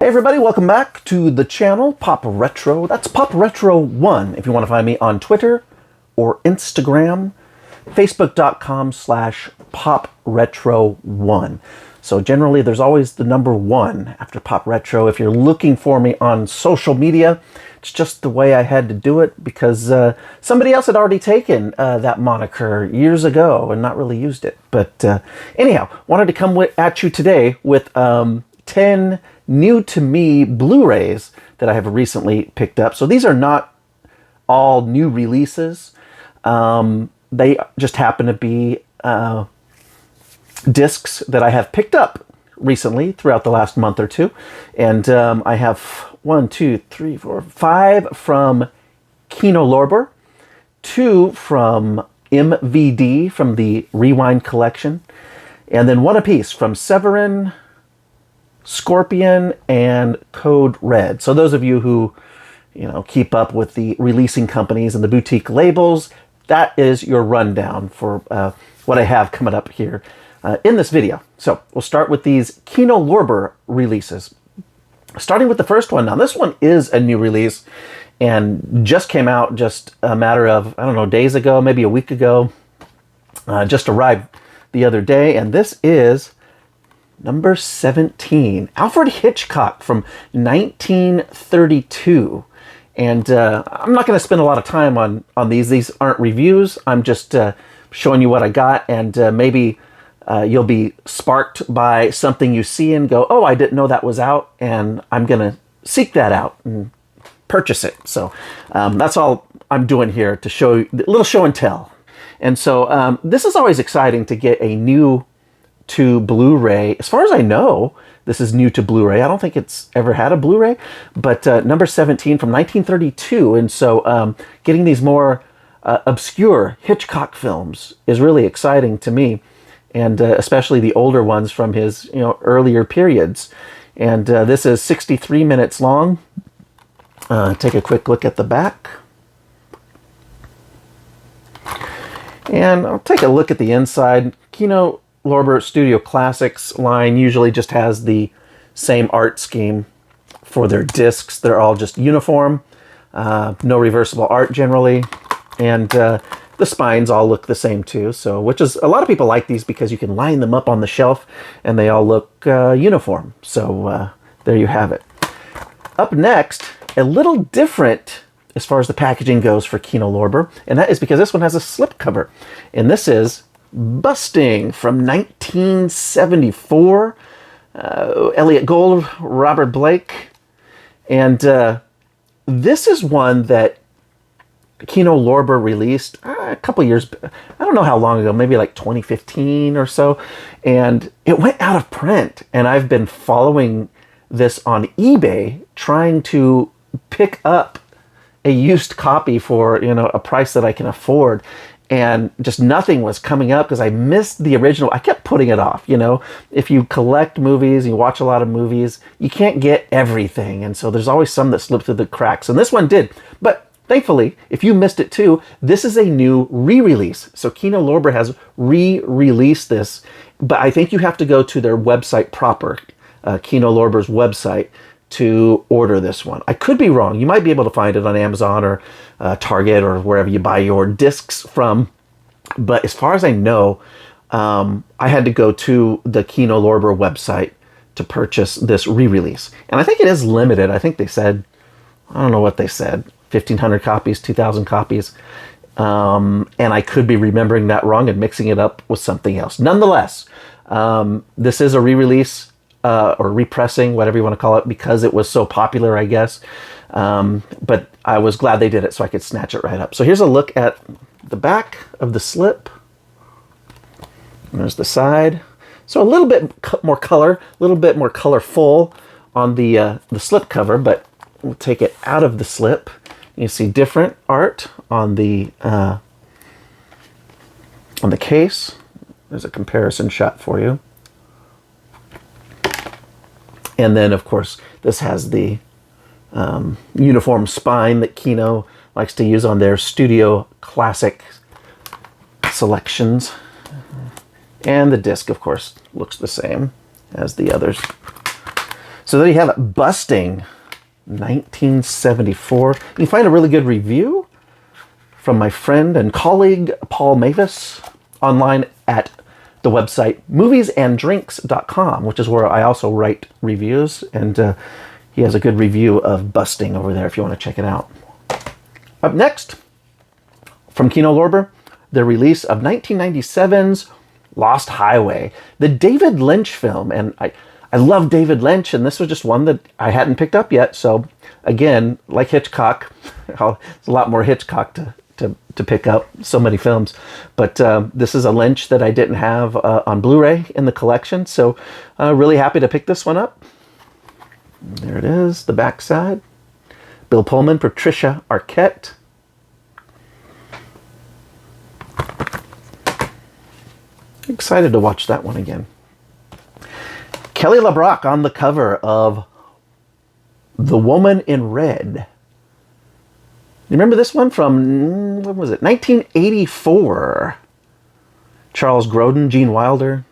everybody, welcome back to the channel, Pop Retro. That's Pop Retro 1 if you want to find me on Twitter or Instagram, facebook.com/popretro1. So generally there's always the number 1 after Pop Retro. If you're looking for me on social media, it's just the way I had to do it because somebody else had already taken that moniker years ago and not really used it. But anyhow, wanted to come at you today with 10 new to me Blu-rays that I have recently picked up. So these are not all new releases. They just happen to be discs that I have picked up recently throughout the last month or two. And I have 5 from Kino Lorber, 2 from MVD from the Rewind Collection, and then 1 apiece from Severin, Scorpion, and Code Red. So those of you who, keep up with the releasing companies and the boutique labels, that is your rundown for what I have coming up here in this video. So we'll start with these Kino Lorber releases. Starting with the first one. Now this one is a new release and just came out just a matter of, days ago, maybe a week ago. Just arrived the other day, and this is number 17, Alfred Hitchcock from 1932. And I'm not going to spend a lot of time on these. These aren't reviews. I'm just showing you what I got, and maybe you'll be sparked by something you see and go, oh, I didn't know that was out, and I'm going to seek that out and purchase it. So that's all I'm doing here, to show you a little show and tell. And so this is always exciting to get a new to Blu-ray. As far as I know, this is new to Blu-ray. I don't think it's ever had a Blu-ray, but number 17 from 1932. And so getting these more obscure Hitchcock films is really exciting to me, and especially the older ones from his earlier periods. And this is 63 minutes long. Take a quick look at the back. And I'll take a look at the inside. Kino Lorber Studio Classics line usually just has the same art scheme for their discs. They're all just uniform, no reversible art generally, and the spines all look the same too. So, which is, a lot of people like these because you can line them up on the shelf and they all look uniform. So there you have it. Up next, a little different as far as the packaging goes for Kino Lorber, and that is because this one has a slipcover, and this is Busting from 1974. Elliot Gould, Robert Blake. And this is one that Kino Lorber released a couple years, I don't know how long ago, maybe like 2015 or so. And it went out of print. And I've been following this on eBay, trying to pick up a used copy for, a price that I can afford. And just nothing was coming up because I missed the original. I kept putting it off. If you collect movies, you watch a lot of movies, you can't get everything. And so there's always some that slip through the cracks. And this one did. But thankfully, if you missed it too, this is a new re-release. So Kino Lorber has re-released this. But I think you have to go to their website proper, Kino Lorber's website, to order this one. I could be wrong. You might be able to find it on Amazon or Target or wherever you buy your discs from. But as far as I know, I had to go to the Kino Lorber website to purchase this re-release. And I think it is limited. I think they said, I don't know what they said, 1,500 copies, 2,000 copies. And I could be remembering that wrong and mixing it up with something else. Nonetheless, this is a re-release. Or repressing, whatever you want to call it, because it was so popular, I guess. But I was glad they did it so I could snatch it right up. So here's a look at the back of the slip. There's the side. So a little bit more color, a little bit more colorful on the slip cover, but we'll take it out of the slip. You see different art on the case. There's a comparison shot for you. And then, of course, this has the uniform spine that Kino likes to use on their studio classic selections. And the disc, of course, looks the same as the others. So there you have it, Busting, 1974. You can find a really good review from my friend and colleague Paul Mavis online at the website moviesanddrinks.com, which is where I also write reviews, and he has a good review of Busting over there if you want to check it out. Up next, from Kino Lorber, the release of 1997's Lost Highway, the David Lynch film. And I love David Lynch, and this was just one that I hadn't picked up yet. So again, like Hitchcock, it's a lot more Hitchcock to pick up, so many films. But this is a Lynch that I didn't have on Blu-ray in the collection. So really happy to pick this one up. There it is, the backside. Bill Pullman, Patricia Arquette. Excited to watch that one again. Kelly LeBrock on the cover of The Woman in Red. You remember this one from, what was it, 1984? Charles Grodin, Gene Wilder.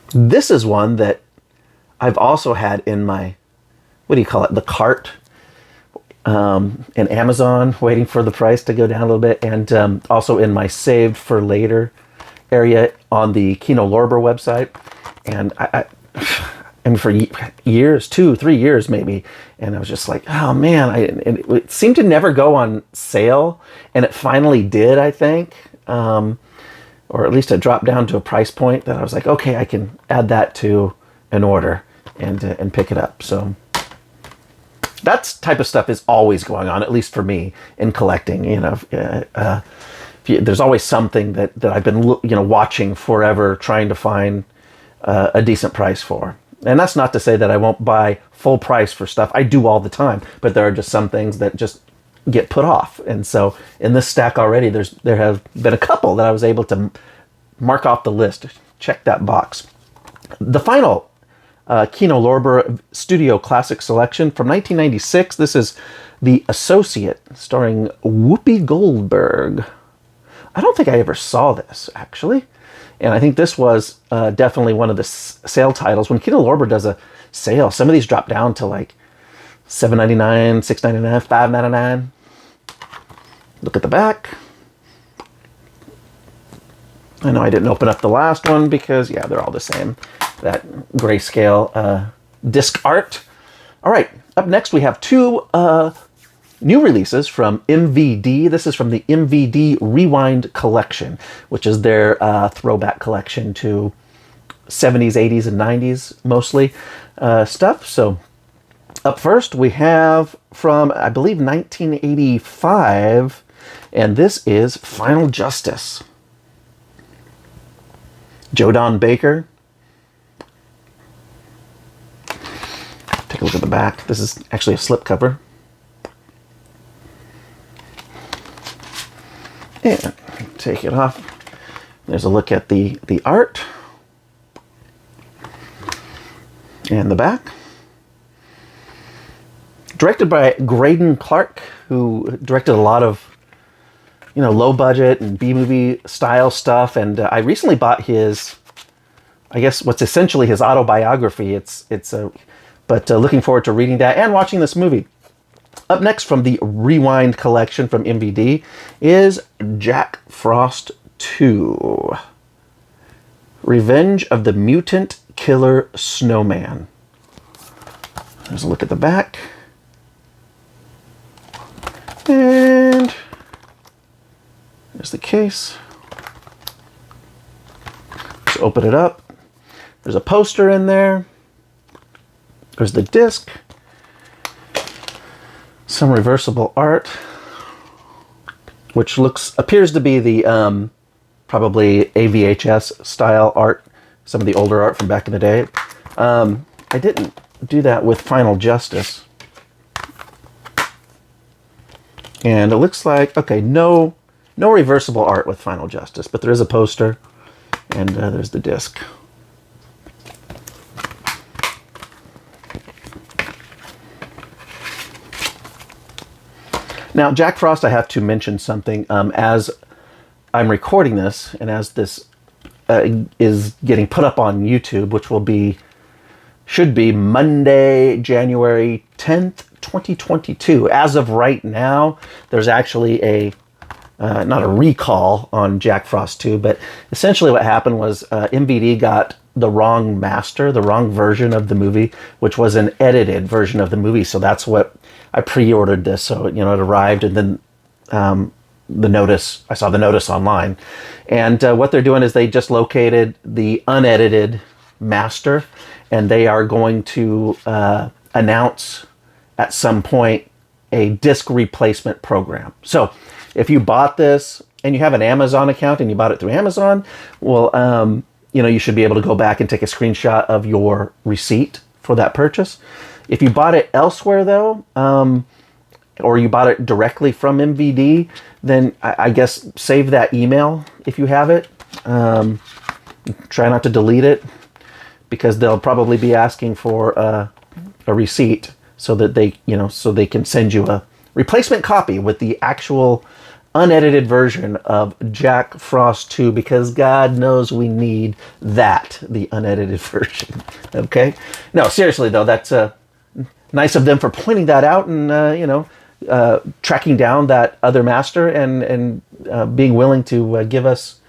This is one that I've also had in my, what do you call it, the cart in Amazon, waiting for the price to go down a little bit, and also in my saved for later area on the Kino Lorber website. And I mean, for years, 2-3 years maybe, and I was just like, oh man, and it seemed to never go on sale, and it finally did, I think, or at least it dropped down to a price point that I was like, okay, I can add that to an order and pick it up. So that type of stuff is always going on, at least for me, in collecting. You know, there's always something that I've been watching forever, trying to find a decent price for. And that's not to say that I won't buy full price for stuff. I do all the time, but there are just some things that just get put off. And so in this stack already, there have been a couple that I was able to mark off the list. Check that box. The final Kino Lorber Studio Classic Selection from 1996. This is The Associate, starring Whoopi Goldberg. I don't think I ever saw this, actually. And I think this was definitely one of the sale titles. When Kino Lorber does a sale, some of these drop down to like $7.99, $6.99, $5.99. Look at the back. I know I didn't open up the last one because, yeah, they're all the same. That grayscale disc art. All right, up next we have two new releases from MVD. This is from the MVD Rewind Collection, which is their throwback collection to 70s, 80s, and 90s mostly stuff. So up first we have from, I believe, 1985, and this is Final Justice. Joe Don Baker. Take a look at the back. This is actually a slipcover. And take it off. There's a look at the art. And the back. Directed by Greydon Clark, who directed a lot of, low budget and B-movie style stuff. And I recently bought his, I guess what's essentially his autobiography. But looking forward to reading that and watching this movie. Up next from the Rewind Collection from MVD is Jack Frost 2. Revenge of the Mutant Killer Snowman. There's a look at the back. And there's the case. Let's open it up. There's a poster in there. There's the disc. Some reversible art, which appears to be the probably AVHS style art, some of the older art from back in the day. I didn't do that with Final Justice. And it looks like, okay, no reversible art with Final Justice, but there is a poster, and there's the disc. Now, Jack Frost, I have to mention something. As I'm recording this, and as this is getting put up on YouTube, which should be Monday, January 10th, 2022. As of right now, there's actually not a recall on Jack Frost 2, but essentially what happened was MVD got the wrong master, the wrong version of the movie, which was an edited version of the movie. So that's what I pre-ordered this. So, it arrived, and then I saw the notice online. And what they're doing is they just located the unedited master, and they are going to announce at some point a disc replacement program. So if you bought this and you have an Amazon account and you bought it through Amazon, well, you should be able to go back and take a screenshot of your receipt for that purchase. If you bought it elsewhere, though, or you bought it directly from MVD, then I guess save that email if you have it. Try not to delete it, because they'll probably be asking for a receipt so that they can send you a replacement copy with the actual unedited version of Jack Frost 2, because God knows we need the unedited version. Okay? No, seriously though, that's nice of them for pointing that out and tracking down that other master and being willing to give us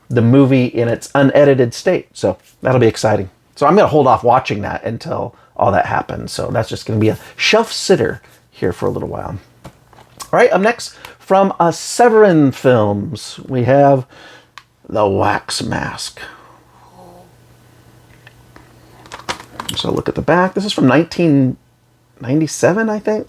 the movie in its unedited state. So that'll be exciting. So I'm going to hold off watching that until all that happens. So that's just going to be a shelf sitter here for a little while. All right, up next from Severin Films, we have The Wax Mask. So look at the back. This is from 1997, I think.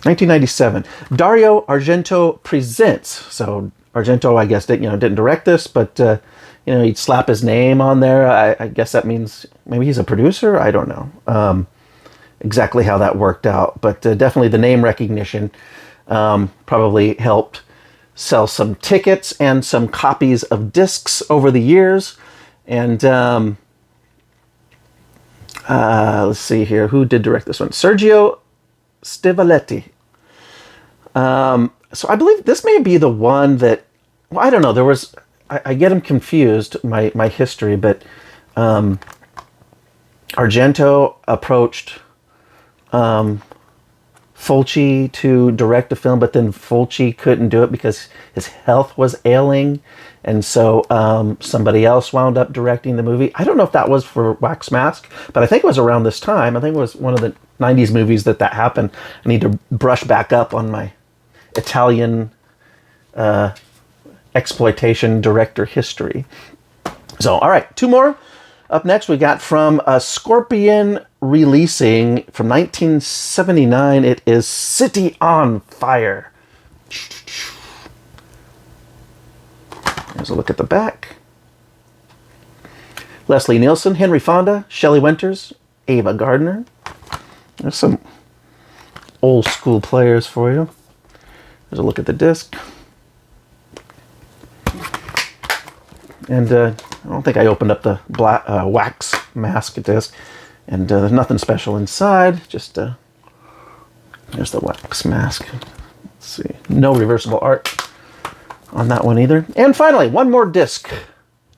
1997. Dario Argento presents. So Argento, I guess, didn't direct this, but he'd slap his name on there. I guess that means maybe he's a producer. I don't know exactly how that worked out, but definitely the name recognition probably helped sell some tickets and some copies of discs over the years. And let's see here, who did direct this one? Sergio Stivaletti. So I believe this may be the one that, well, I don't know. There was, I get them confused, my history, but Argento approached Fulci to direct a film, but then Fulci couldn't do it because his health was ailing, and so somebody else wound up directing the movie. I don't know if that was for Wax Mask, but I think it was around this time. I think it was one of the 90s movies that happened. I need to brush back up on my Italian exploitation director history. So, all right, two more. Up next, we got from Scorpion releasing from 1979. It is City on Fire. Here's a look at the back. Leslie Nielsen, Henry Fonda, Shelley Winters, Ava Gardner. There's some old school players for you. There's a look at the disc. And I don't think I opened up the black Wax Mask disc. And there's nothing special inside. Just there's the Wax Mask. Let's see. No reversible art on that one either. And finally, one more disc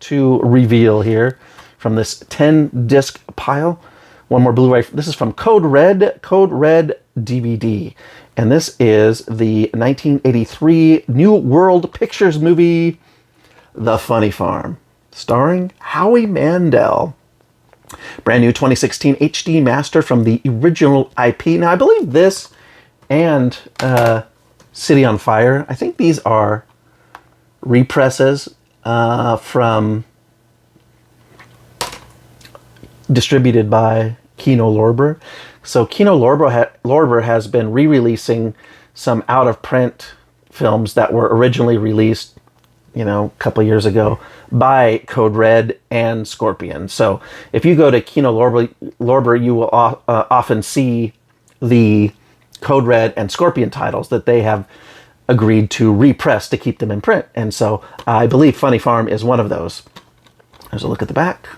to reveal here from this 10 disc pile. One more Blu-ray. This is from Code Red DVD. And this is the 1983 New World Pictures movie, The Funny Farm, starring Howie Mandel. Brand new 2016 HD master from the original IP. Now, I believe this and City on Fire, I think these are represses from distributed by Kino Lorber. So Kino Lorber has been re-releasing some out-of-print films that were originally released, a couple years ago by Code Red and Scorpion. So if you go to Kino Lorber, you will often see the Code Red and Scorpion titles that they have agreed to repress to keep them in print. And so I believe Funny Farm is one of those. There's a look at the back.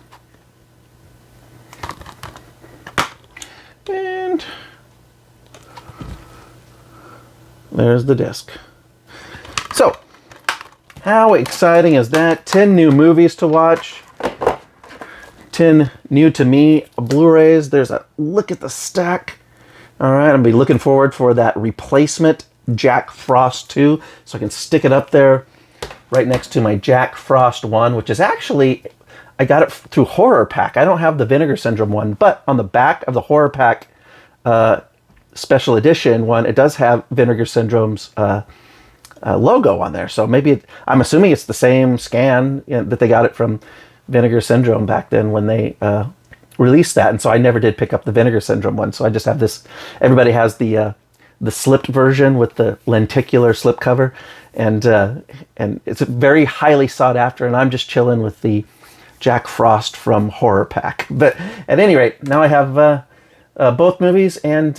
And there's the disc. So How exciting is that? 10 new movies to watch. 10 new to me Blu-rays. There's a look at the stack. All right, I'll be looking forward for that replacement Jack Frost 2, so I can stick it up there right next to my Jack Frost 1, which is actually, I got it through Horror Pack. I don't have the Vinegar Syndrome one, but on the back of the Horror Pack special edition one, it does have Vinegar Syndrome's logo on there. So maybe, I'm assuming it's the same scan, you know, that they got it from Vinegar Syndrome back then when they released that. And so I never did pick up the Vinegar Syndrome one. So I just have this, everybody has the slipped version with the lenticular slip cover, and it's very highly sought after, and I'm just chilling with the Jack Frost from Horror Pack. But at any rate, now I have both movies, and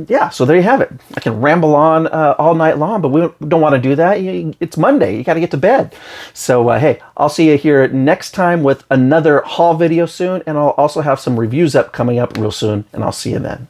yeah, so there you have it. I can ramble on all night long, but we don't want to do that. It's Monday, you got to get to bed. So hey, I'll see you here next time with another haul video soon, and I'll also have some reviews coming up real soon, and I'll see you then.